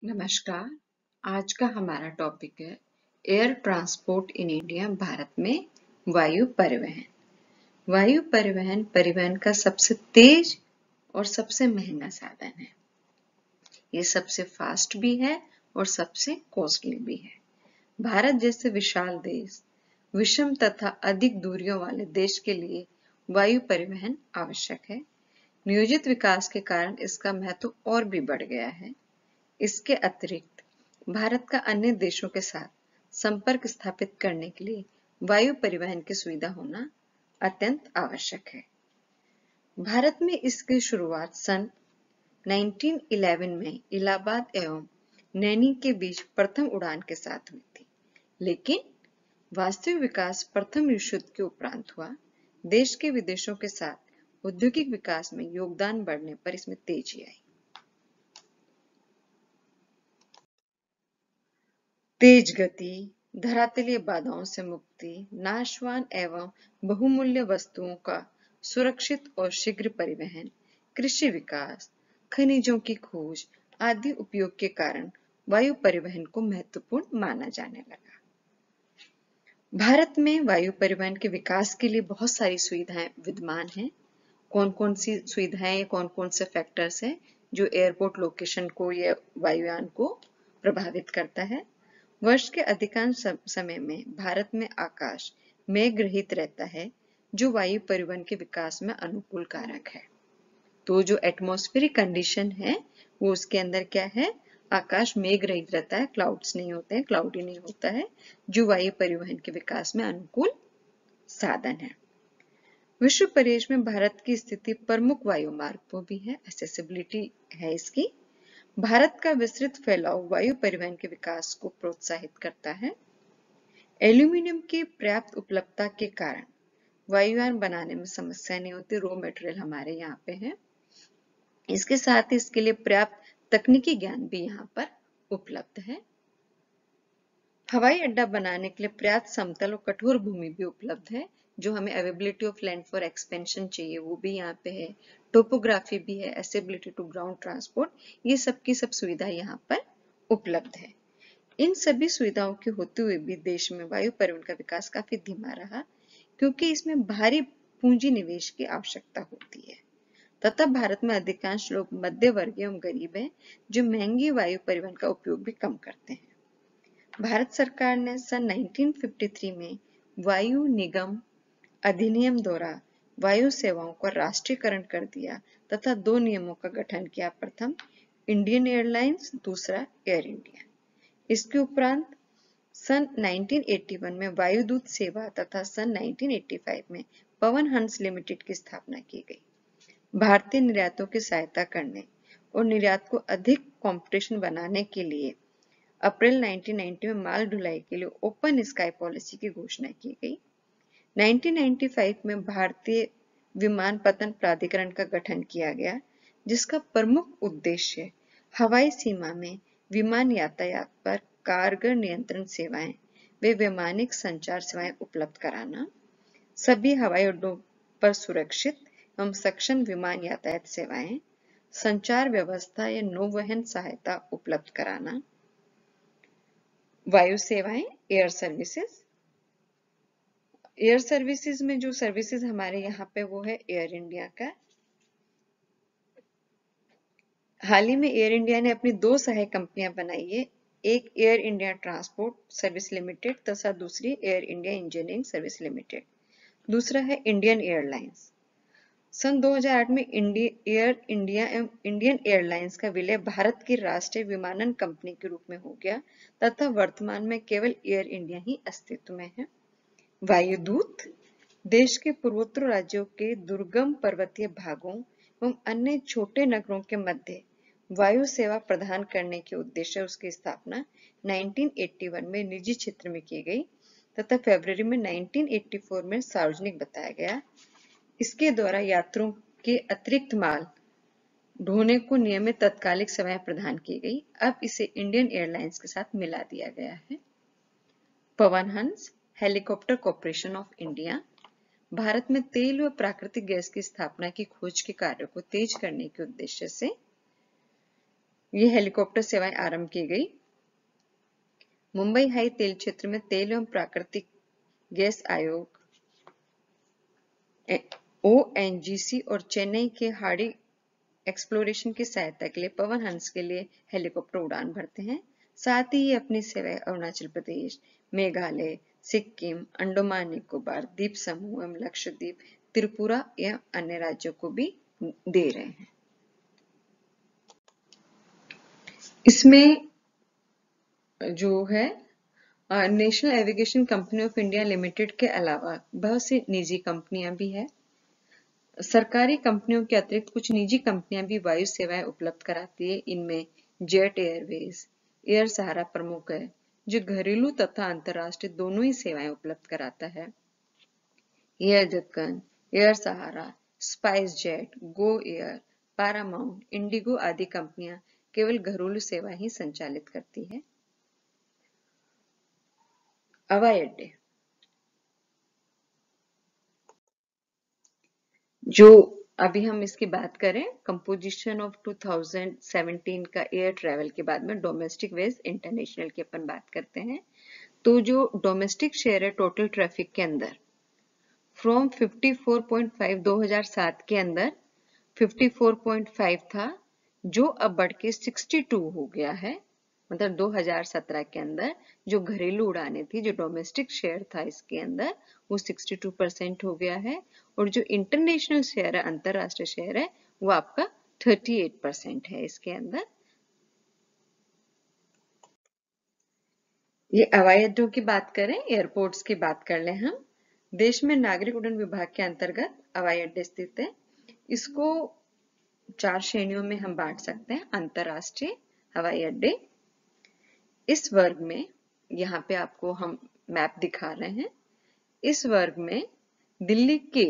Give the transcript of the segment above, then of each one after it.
नमस्कार। आज का हमारा टॉपिक है air transport in India, Bharat में वायु परिवहन। वायु परिवहन परिवहन का सबसे तेज और सबसे महंगा साधन है। ये सबसे फास्ट भी है और सबसे कॉस्टली भी है। भारत जैसे विशाल देश, विषम तथा अधिक दूरियों वाले देश के लिए वायु परिवहन आवश्यक है। नियोजित विकास के कारण इसका महत्व और भी बढ़ गया है। इसके अतिरिक्त भारत का अन्य देशों के साथ संपर्क स्थापित करने के लिए वायु परिवहन की सुविधा होना अत्यंत आवश्यक है। भारत में इसकी शुरुआत सन 1911 में इलाहाबाद एवं नैनी के बीच प्रथम उड़ान के साथ हुई थी, लेकिन वास्तविक विकास प्रथम विश्व युद्ध के उपरांत हुआ। देश के विदेशों के साथ औद्योगिक विकास में योगदान बढ़ने पर इसमें तेजी आई। तेज गति, धरातलीय बाधाओं से मुक्ति, नाशवान एवं बहुमूल्य वस्तुओं का सुरक्षित और शीघ्र परिवहन, कृषि विकास, खनिजों की खोज आदि उपयोग के कारण वायु परिवहन को महत्वपूर्ण माना जाने लगा। भारत में वायु परिवहन के विकास के लिए बहुत सारी सुविधाएं विद्यमान हैं। कौन कौन सी सुविधाएं, कौन कौन से फैक्टर्स हैं जो एयरपोर्ट लोकेशन को या वायुयान को प्रभावित करता है। वर्ष के अधिकांश समय में भारत में आकाश मेघ रहित रहता है, जो वायु परिवहन के विकास में अनुकूल कारक है। तो जो एटमॉस्फेरिक कंडीशन है वो उसके अंदर क्या है, आकाश मेघ रहित रहता है, क्लाउड्स नहीं होते हैं, क्लाउडी नहीं होता है, जो वायु परिवहन के विकास में अनुकूल साधन है। विश्व परिवेश में भारत की स्थिति प्रमुख वायु मार्ग पर भी है, एक्सेसिबिलिटी है इसकी। भारत का विस्तृत फैलाव वायु परिवहन के विकास को प्रोत्साहित करता है। एल्यूमीनियम की पर्याप्त उपलब्धता के कारण वायुयान बनाने में समस्या नहीं होती, रॉ मटेरियल हमारे यहाँ पे है। इसके साथ ही इसके लिए पर्याप्त तकनीकी ज्ञान भी यहाँ पर उपलब्ध है। हवाई अड्डा बनाने के लिए पर्याप्त समतल और कठोर भूमि भी उपलब्ध है। जो हमें availability of land for expansion चाहिए वो भी यहाँ पे है, टोपोग्राफी भी है, एसेबिलिटी टू ग्राउंड ट्रांसपोर्ट, ये सब की सब सुविधा यहाँ पर उपलब्ध है। इन सभी सुविधाओं के होते हुए भी देश में वायु परिवहन का विकास काफी धीमा रहा, क्योंकि इसमें भारी पूंजी निवेश की आवश्यकता होती है तथा भारत में अधिकांश लोग मध्य वर्गीय एवं गरीब हैं, जो महंगी वायु परिवहन का उपयोग भी कम करते हैं। भारत सरकार ने सन 1953 में वायु निगम अधिनियम द्वारा वायु सेवाओं का राष्ट्रीयकरण कर दिया तथा दो नियमों का गठन किया। प्रथम इंडियन एयरलाइंस, दूसरा एयर इंडिया। इसके उपरांत सन 1981 में वायुदूत सेवा तथा सन 1985 में पवन हंस लिमिटेड की स्थापना की गई। भारतीय निर्यातों की सहायता करने और निर्यात को अधिक कॉम्पिटिशन बनाने के लिए अप्रैल 1990 में माल ढुलाई के लिए ओपन स्काई पॉलिसी की घोषणा की गई। 1995 में भारतीय विमानपत्तन प्राधिकरण का गठन किया गया, जिसका प्रमुख उद्देश्य हवाई सीमा में विमान यातायात पर कारगर नियंत्रण सेवाएं व वैमानिक संचार सेवाएं उपलब्ध कराना, सभी हवाई अड्डों पर सुरक्षित एवं सक्षम विमान यातायात सेवाएं, संचार व्यवस्था या नौवहन सहायता उपलब्ध कराना, वायु सेवाएं, एयर सर्विसेज में जो सर्विसेज हमारे यहाँ पे वो है एयर इंडिया का। हाल ही में एयर इंडिया ने अपनी दो सहायक कंपनियां बनाई है, एक air India transport service limited तथा दूसरी air India engineering service limited. दूसरा है इंडियन एयरलाइंस। सन 2008 में एयर इंडिया एवं इंडियन एयरलाइंस का विलय भारत की राष्ट्रीय विमानन कंपनी के रूप में हो गया तथा वर्तमान में केवल एयर इंडिया ही अस्तित्व में है। वायुदूत देश के पूर्वोत्तर राज्यों के दुर्गम पर्वतीय भागों एवं अन्य छोटे नगरों के मध्य वायु सेवा प्रदान करने के उद्देश्य उसकी स्थापना 1981 में निजी क्षेत्र में की गई तथा फरवरी में 1984 में सार्वजनिक बताया गया। इसके द्वारा यात्रियों के अतिरिक्त माल ढोने को नियमित तत्कालिक सेवाएं प्रदान की गई। अब इसे इंडियन एयरलाइंस के साथ मिला दिया गया है। Pawan Hans helicopter corporation of India Bharat में तेल व प्राकृतिक गैस की स्थापना की खोज के कार्य को तेज करने के उद्देश्य से ये हेलीकॉप्टर सेवाएं आरंभ की गई। मुंबई हाई तेल क्षेत्र में तेल एवं प्राकृतिक गैस आयोग ONGC और चेन्नई के हार्डी एक्सप्लोरेशन की सहायता के लिए पवन हंस के लिए हेलीकॉप्टर उड़ान भरते हैं। साथ ही ये अपनी सेवाएं अरुणाचल प्रदेश, मेघालय, सिक्किम, अंडमान निकोबार द्वीप समूह एवं लक्षद्वीप, त्रिपुरा एवं अन्य राज्यों को भी दे रहे हैं। इसमें जो है national aviation company of India limited के अलावा बहुत सी निजी कंपनियां भी है। सरकारी कंपनियों के अतिरिक्त कुछ निजी कंपनियां भी वायु सेवाएं उपलब्ध कराती है। इनमें जेट एयरवेज, एयर सहारा प्रमुख है, जो घरेलू तथा अंतर्राष्ट्रीय दोनों ही सेवाएं उपलब्ध कराता है। Air Deccan, Air Sahara, SpiceJet, Go Air, Paramount, IndiGo आदि कंपनियां केवल घरेलू सेवा ही संचालित करती है। हवाई अड्डे जो अभी हम इसकी बात करें, कंपोजिशन ऑफ 2017 का एयर ट्रैवल के बाद में डोमेस्टिक वेज इंटरनेशनल की अपन बात करते हैं। तो जो डोमेस्टिक शेयर है टोटल ट्रैफिक के अंदर फ्रॉम 54.5 2007 के अंदर 54.5 था, जो अब बढ़ के 62 हो गया है। मतलब 2017 के अंदर जो घरेलू उड़ानें थी, जो डोमेस्टिक शेयर था इसके अंदर, वो 62% हो गया है। और जो इंटरनेशनल शेयर है, अंतरराष्ट्रीय शेयर है, वो आपका 38% है इसके अंदर। ये हवाई अड्डों की बात करें, एयरपोर्ट्स की बात कर लें हम। देश में नागरिक उड्डयन विभाग के अंतर्गत हवाई अड्डे स्थित है। इसको 4 श्रेणियों में हम बांट सकते हैं। अंतरराष्ट्रीय हवाई अड्डे, इस वर्ग में, यहाँ पे आपको हम मैप दिखा रहे हैं, इस वर्ग में दिल्ली के,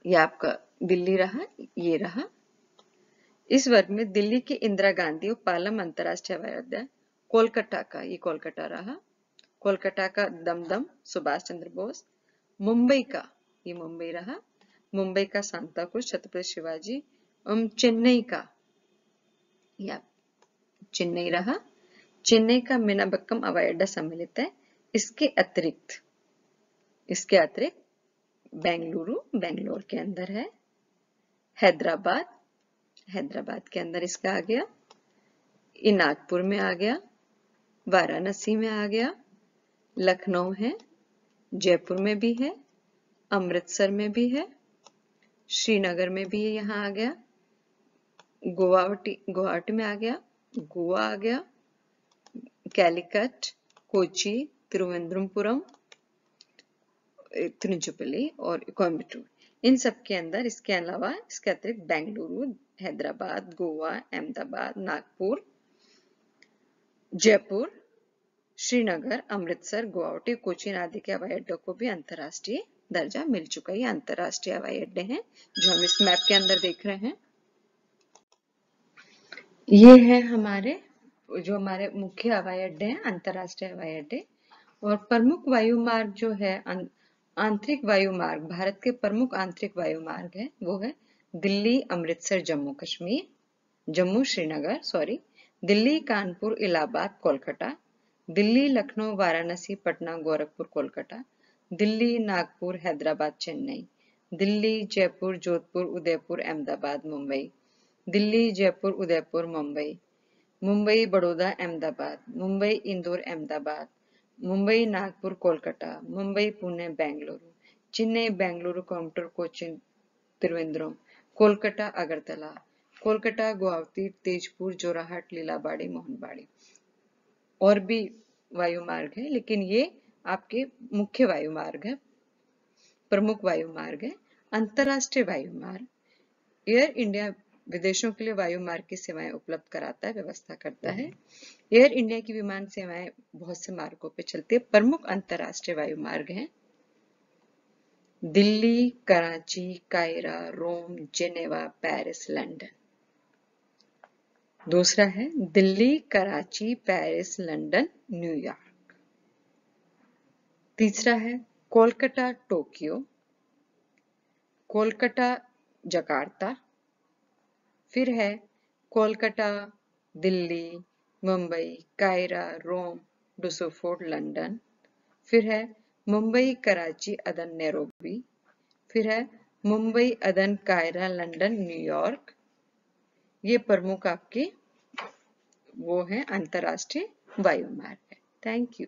ये आपका दिल्ली रहा, ये रहा, इस वर्ग में दिल्ली के इंदिरा गांधी और पालम अंतरराष्ट्रीय हवाई अड्डा, कोलकाता का, ये कोलकाता रहा, कोलकाता का दमदम सुभाष चंद्र बोस, मुंबई का, ये मुंबई रहा, मुंबई का सांताक्रूज छत्रपति शिवाजी, चेन्नई का, या चेन्नई रहा, चेन्नई का मीनाबक्कम हवाई अड्डा सम्मिलित है। इसके अतिरिक्त बेंगलुरु, बेंगलोर के अंदर है, हैदराबाद, हैदराबाद के अंदर इसका आ गया, ये नागपुर में आ गया, वाराणसी में आ गया, लखनऊ है, जयपुर में भी है, अमृतसर में भी है, श्रीनगर में भी यहाँ आ गया, गुवाहाटी में आ गया, गोवा आ गया, कैलिकट, कोची, तिरुवनंतपुरम, तिरुचिरापल्ली और कोयम्बटूर, इन सब के अंदर, इसके अलावा इसके अतिरिक्त बेंगलुरु, हैदराबाद, गोवा, अहमदाबाद, नागपुर, जयपुर, श्रीनगर, अमृतसर, गुवाहाटी, कोचीन आदि के हवाई अड्डों को भी अंतर्राष्ट्रीय दर्जा मिल चुका है। ये अंतर्राष्ट्रीय हवाई अड्डे हैं जो हम इस मैप के अंदर देख रहे हैं। ये है हमारे मुख्य हवाई अड्डे हैं, अंतर्राष्ट्रीय हवाई अड्डे। और प्रमुख वायु मार्ग जो है, आंतरिक वायु मार्ग, भारत के प्रमुख आंतरिक वायु मार्ग है, वो है दिल्ली, अमृतसर, जम्मू श्रीनगर, दिल्ली, कानपुर, इलाहाबाद, कोलकाता, दिल्ली, लखनऊ, वाराणसी, पटना, गोरखपुर, कोलकाता, दिल्ली, नागपुर, हैदराबाद, चेन्नई, दिल्ली, जयपुर, जोधपुर, उदयपुर, अहमदाबाद, मुंबई, दिल्ली, जयपुर, उदयपुर, मुंबई, मुंबई, बड़ौदा, अहमदाबाद, मुंबई, इंदौर, अहमदाबाद, मुंबई, नागपुर, कोलकाता, मुंबई, पुणे, बेंगलुरु, चेन्नई, बेंगलुरु, कोयम्बटूर, कोचीन, त्रिवेंद्रम, कोलकाता, अगरतला, कोलकाता, गुवाहाटी, तेजपुर, जोरहाट, लीलाबाड़ी, मोहनबाड़ी। और भी वायु मार्ग है, लेकिन ये आपके मुख्य वायु मार्ग है, प्रमुख वायु मार्ग है। अंतरराष्ट्रीय वायु मार्ग, एयर इंडिया विदेशों के लिए वायु मार्ग की सेवाएं उपलब्ध कराता है, व्यवस्था करता है। एयर इंडिया की विमान सेवाएं बहुत से मार्गों पे चलती है। प्रमुख अंतरराष्ट्रीय वायु मार्ग हैं दिल्ली, कराची, कायरा, रोम, जेनेवा, पेरिस, लंदन। दूसरा है Delhi, Karachi, Paris, London, New York. तीसरा है कोलकाता, टोक्यो, कोलकाता, जकार्ता, फिर है कोलकाता, दिल्ली, मुंबई, कायरा, रोम, डुसोफोर्ड, लंदन। फिर है मुंबई, कराची, अदन, नैरोबी। फिर है मुंबई, अदन, कायरा, लंदन, न्यूयॉर्क। ये प्रमुख आपके वो हैं अंतरराष्ट्रीय वायु मार्ग है। Thank you.